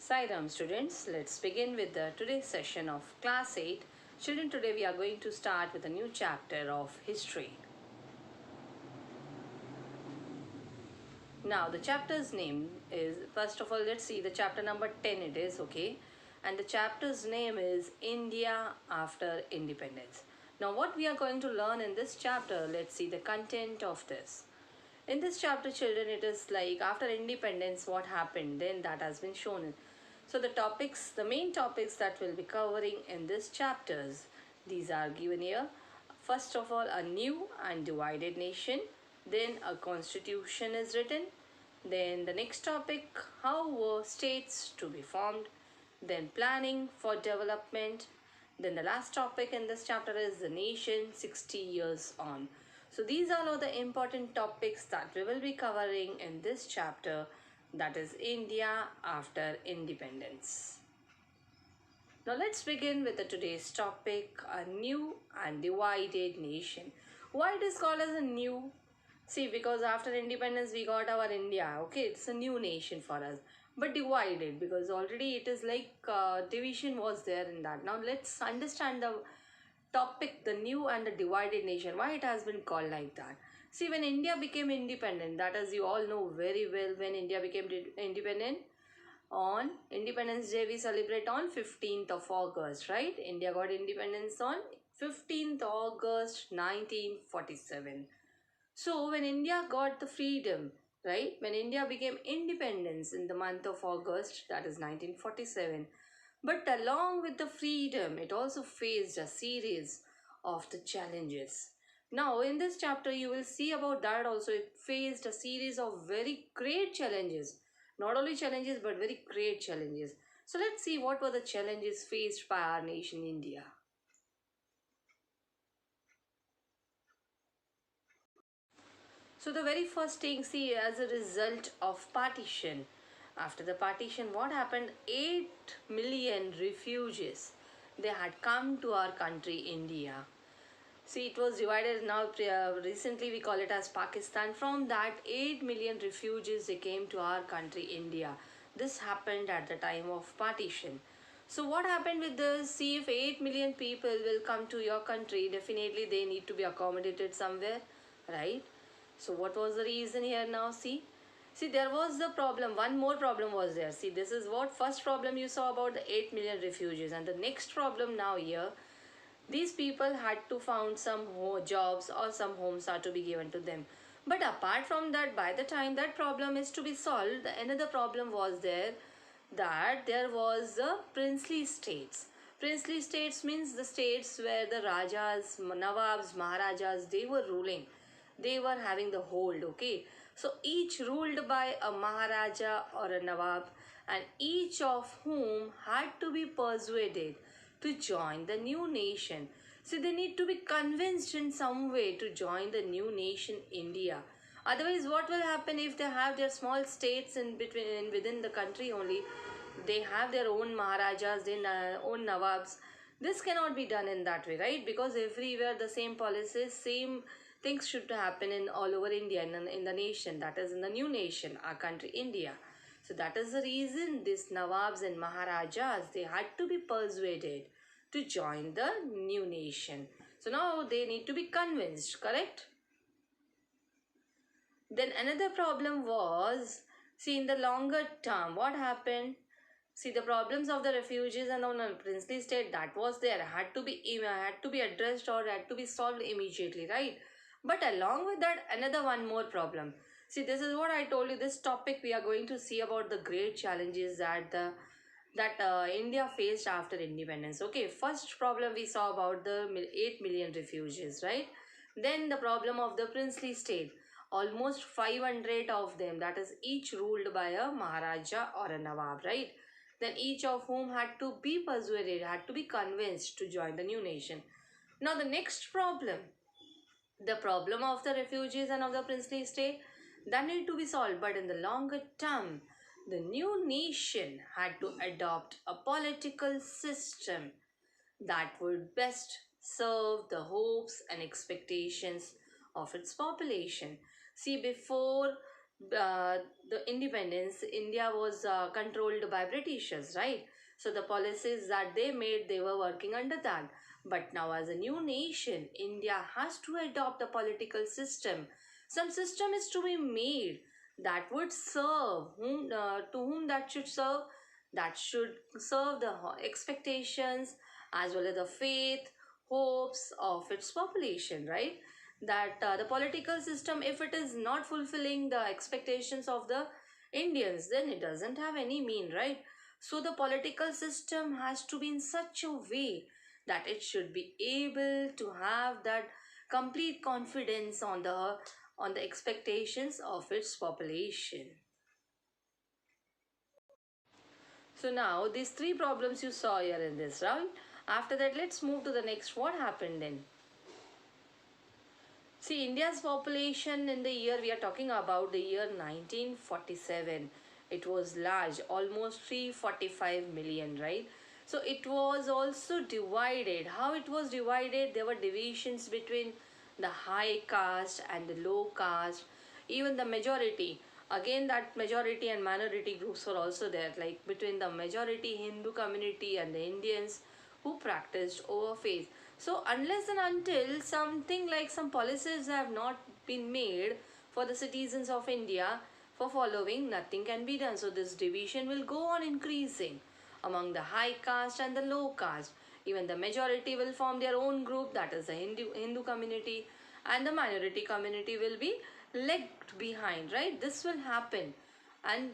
Sairam students, let's begin with the today's session of class 8. Children, today we are going to start with a new chapter of history. Now the chapter's name is, first of all, let's see the chapter number 10 it is, okay? And the chapter's name is India After Independence. Now what we are going to learn in this chapter, let's see the content of this. In this chapter, children, it is like after independence, what happened, then that has been shown. So the main topics that we'll be covering in this chapters, these are given here. First of all, a new and divided nation. Then a constitution is written. Then the next topic, how were states to be formed. Then planning for development. Then the last topic in this chapter is the nation 60 years on. So these are all the important topics that we will be covering in this chapter, that is India after independence. Now let's begin with today's topic, a new and divided nation. Why it is called as a new? See, because after independence we got our India, okay, it's a new nation for us. But divided, because already it is like division was there in that. Now let's understand the topic, the new and the divided nation, why it has been called like that. See, when India became independent, that as you all know very well, when India became independent, on Independence Day we celebrate on 15th of August, right? India got independence on 15th August 1947. So when India got the freedom, right, when India became independence in the month of August, that is 1947, but along with the freedom, it also faced a series of the challenges. Now, in this chapter, you will see about that also. It faced a series of very great challenges. Not only challenges, but very great challenges. So, let's see what were the challenges faced by our nation, India. So, the very first thing, see, as a result of partition, after the partition, what happened? 8 million refugees, they had come to our country, India. See, it was divided now, recently we call it as Pakistan. From that, 8 million refugees, they came to our country, India. This happened at the time of partition. So what happened with this? See, if 8 million people will come to your country, definitely they need to be accommodated somewhere, right? So what was the reason here now? See, there was the problem. One more problem was there. See, this is what first problem you saw about the 8 million refugees. And the next problem now here, these people had to found some jobs or some homes are to be given to them. But apart from that, by the time that problem is to be solved, another problem was there, that there was the princely states. Princely states means the states where the Rajas, Nawabs, Maharajas, they were ruling. They were having the hold, okay. So each ruled by a Maharaja or a Nawab, and each of whom had to be persuaded to join the new nation. So they need to be convinced in some way to join the new nation, India. Otherwise, what will happen if they have their small states in between, within the country only? They have their own Maharajas, their own Nawabs. This cannot be done in that way, right? Because everywhere the same policies, same things should happen in all over India, in the nation, that is in the new nation, our country, India. So that is the reason these Nawabs and Maharajas, they had to be persuaded to join the new nation. So now they need to be convinced, correct? Then another problem was, see, in the longer term, what happened? See, the problems of the refugees and on a princely state, that was there, had to be addressed or had to be solved immediately, right? But along with that, another one more problem. See, this is what I told you, this topic we are going to see about the great challenges that India faced after independence. Okay, first problem we saw about the 8 million refugees, right? Then the problem of the princely state. Almost 500 of them, that is each ruled by a Maharaja or a Nawab, right? Then each of whom had to be persuaded, had to be convinced to join the new nation. Now the next problem, the problem of the refugees and of the princely state, that need to be solved. But in the longer term, the new nation had to adopt a political system that would best serve the hopes and expectations of its population. See, before uh, the independence, India was controlled by Britishers, right? So the policies that they made, they were working under that. But now, as a new nation, India has to adopt a political system. Some system is to be made that would serve to whom that should serve, that should serve the expectations as well as the faith, hopes of its population, right? That the political system, if it is not fulfilling the expectations of the Indians, then it doesn't have any mean, right? So the political system has to be in such a way that it should be able to have that complete confidence on the expectations of its population. So now these three problems you saw here in this round. After that, let's move to the next. What happened then? See, India's population in the year we are talking about, the year 1947, it was large, almost 345 million, right? So it was also divided. How it was divided? There were divisions between the high caste and the low caste, even the majority. Again, that majority and minority groups were also there, like between the majority Hindu community and the Indians who practiced over faith. So unless and until something like some policies have not been made for the citizens of India for following, nothing can be done. So this division will go on increasing among the high caste and the low caste. Even the majority will form their own group, that is the Hindu community, and the minority community will be left behind, right? This will happen. And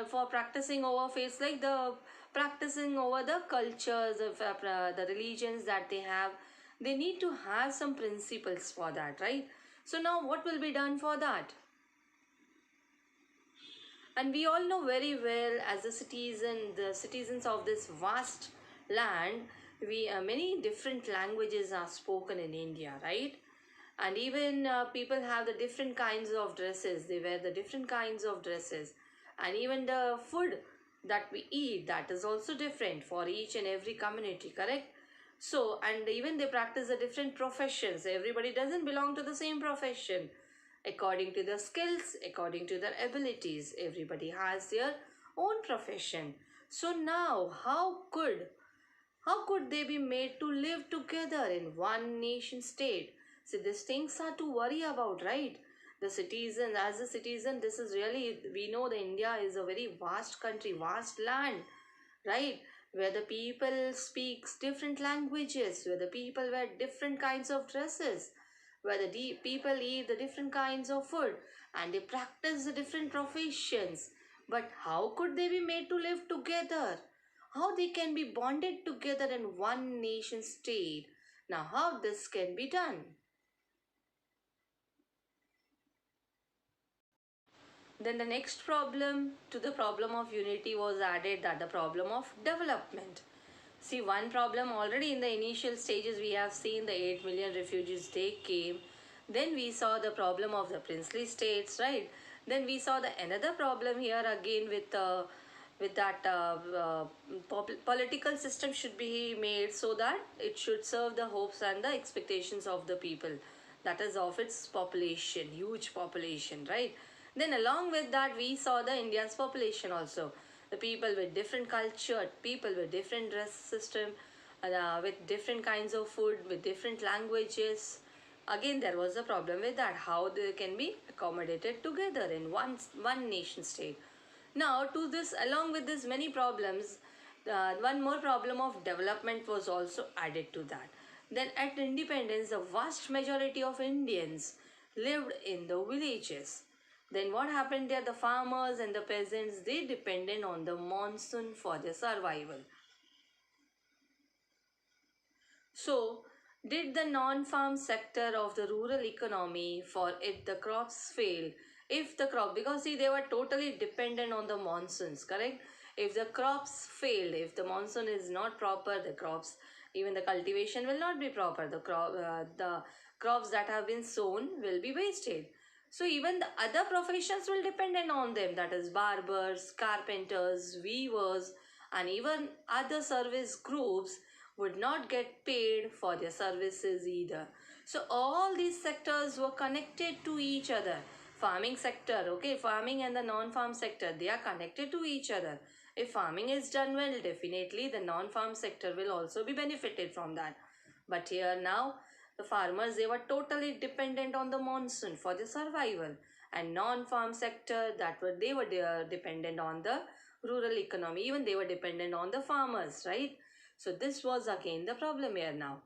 for practicing over faiths, like the practicing over the cultures of the religions that they have, they need to have some principles for that, right? So now what will be done for that? And we all know very well, as the citizens of this vast land, we many different languages are spoken in India, right? And even people have the different kinds of dresses, they wear the different kinds of dresses, and even the food that we eat, that is also different for each and every community, correct? So, and even they practice the different professions. Everybody doesn't belong to the same profession. According to their skills, according to their abilities, everybody has their own profession. So now, how could they be made to live together in one nation state? So these things are to worry about, right? The citizen, as a citizen, this is really, we know the India is a very vast country, vast land, right? Where the people speaks different languages, where the people wear different kinds of dresses, where the people eat the different kinds of food, and they practice the different professions. But how could they be made to live together? How they can be bonded together in one nation state? Now, how this can be done? Then the next problem to the problem of unity was added, that the problem of development. See, one problem already in the initial stages, we have seen the 8 million refugees, they came. Then we saw the problem of the princely states, right? Then we saw the another problem here again with that political system should be made so that it should serve the hopes and the expectations of the people, that is of its population, huge population, right? Then along with that, we saw the India's population also, the people with different culture, people with different dress system, with different kinds of food, with different languages. Again, there was a problem with that, how they can be accommodated together in one nation state. Now, to this, along with this many problems, one more problem of development was also added to that. Then at independence, the vast majority of Indians lived in the villages. Then what happened there? The farmers and the peasants, they depended on the monsoon for their survival. So, did the non-farm sector of the rural economy, for it the crops failed? If the crop, because see, they were totally dependent on the monsoons, correct? If the crops failed, if the monsoon is not proper, the crops, even the cultivation will not be proper. The crops that have been sown will be wasted. So even the other professions will depend on them, that is barbers, carpenters, weavers, and even other service groups would not get paid for their services either. So all these sectors were connected to each other. farming sector, okay, farming and the non-farm sector, they are connected to each other. If farming is done well, definitely the non-farm sector will also be benefited from that. But here now, the farmers, they were totally dependent on the monsoon for their survival, and non-farm sector, that were they were dependent on the rural economy. Even they were dependent on the farmers, right? So this was again the problem here now.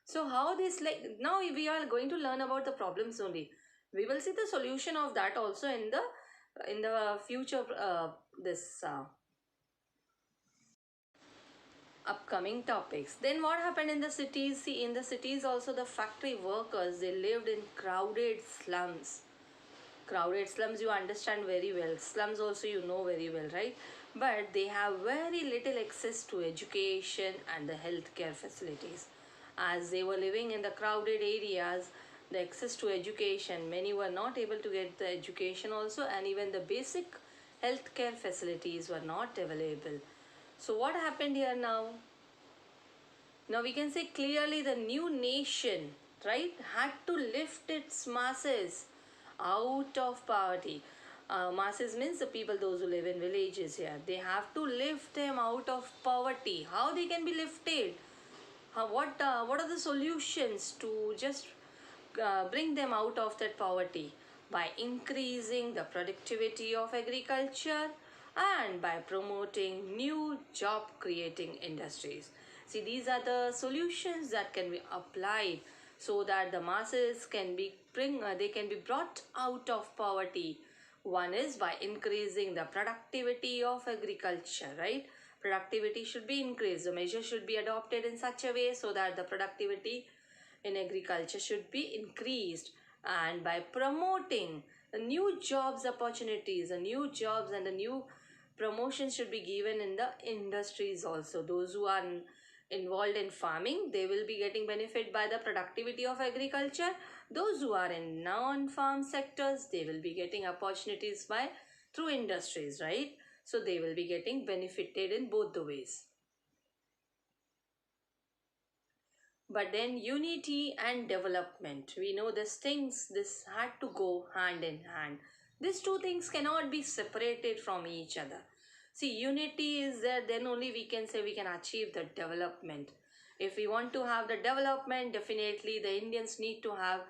So how this, like, now we are going to learn about the problems only. We will see the solution of that also in the future, this upcoming topics. Then what happened in the cities? See, in the cities also, the factory workers, they lived in crowded slums. Crowded slums, you understand very well. Slums also you know very well, right? But they have very little access to education and the healthcare facilities. As they were living in the crowded areas, the access to education, many were not able to get the education also, and even the basic healthcare facilities were not available. So what happened here now? Now we can say clearly the new nation, right, had to lift its masses out of poverty. Masses means the people, those who live in villages here. They have to lift them out of poverty. How they can be lifted? What are the solutions to just bring them out of that poverty? By increasing the productivity of agriculture and by promoting new job creating industries. See, these are the solutions that can be applied so that the masses can be they can be brought out of poverty. One is by increasing the productivity of agriculture, right? Productivity should be increased. The measure should be adopted in such a way so that the productivity in agriculture should be increased, and by promoting the new jobs opportunities, the new jobs and the new promotions should be given in the industries also. Those who are involved in farming, they will be getting benefit by the productivity of agriculture. Those who are in non-farm sectors, they will be getting opportunities by through industries, right? So they will be getting benefited in both the ways. But then unity and development, we know these things, this had to go hand in hand. These two things cannot be separated from each other. See, unity is there, then only we can say we can achieve the development. If we want to have the development, definitely the Indians need to have,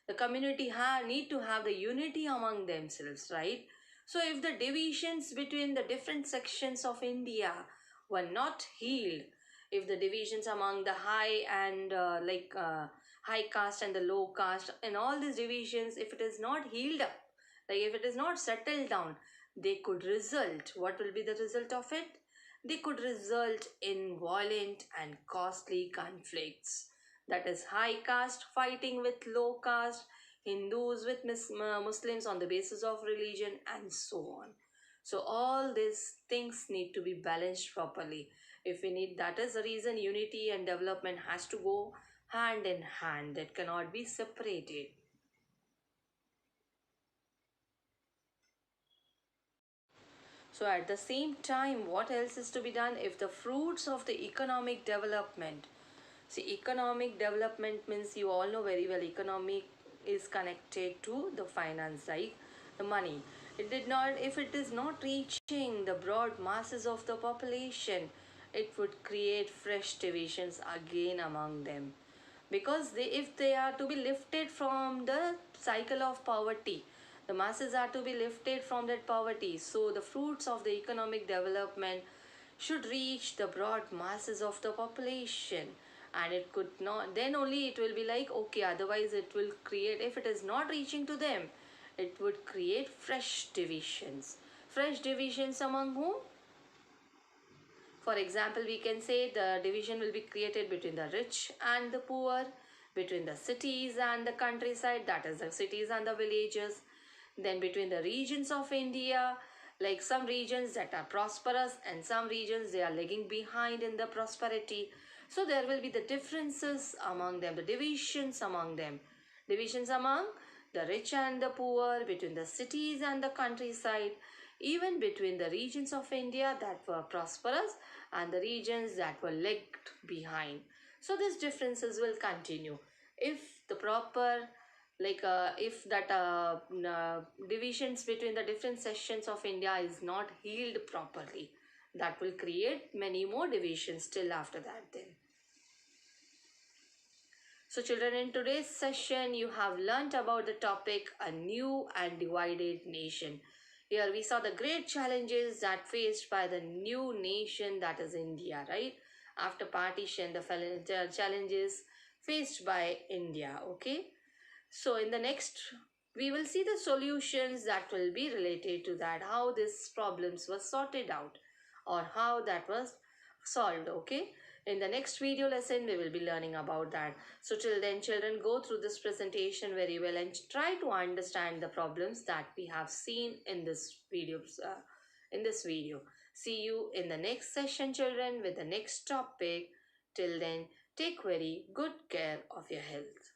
the community need to have the unity among themselves, right? So if the divisions between the different sections of India were not healed, if the divisions among the high and high caste and the low caste and all these divisions, if it is not healed up, like if it is not settled down, they could result, what will be the result of it? They could result in violent and costly conflicts. That is high caste fighting with low caste, Hindus with Muslims on the basis of religion, and so on. So all these things need to be balanced properly. If we need, that is the reason unity and development has to go hand in hand. That cannot be separated. So at the same time, what else is to be done? If the fruits of the economic development, see, economic development means, you all know very well, economic is connected to the finance, right? The money. It did not, if it is not reaching the broad masses of the population, it would create fresh divisions again among them. Because they, if they are to be lifted from the cycle of poverty, the masses are to be lifted from that poverty, so the fruits of the economic development should reach the broad masses of the population. And it could not, then only it will be like, okay, otherwise it will create, if it is not reaching to them, it would create fresh divisions. Fresh divisions among whom? For example, we can say the division will be created between the rich and the poor, between the cities and the countryside, that is the cities and the villages, then between the regions of India, like some regions that are prosperous and some regions they are lagging behind in the prosperity. So there will be the differences among them, the divisions among them, divisions among the rich and the poor, between the cities and the countryside, even between the regions of India that were prosperous and the regions that were lagged behind. So these differences will continue if the proper like if that divisions between the different sections of India is not healed properly, that will create many more divisions still after that then. So children, in today's session, you have learnt about the topic a new and divided nation. Here we saw the great challenges that faced by the new nation, that is India, right? After partition, the challenges faced by India, okay? So in the next, we will see the solutions that will be related to that, how these problems were sorted out or how that was solved, okay? In the next video lesson, we will be learning about that. So till then, children, go through this presentation very well and try to understand the problems that we have seen in this video. See you in the next session, children, with the next topic. Till then, take very good care of your health.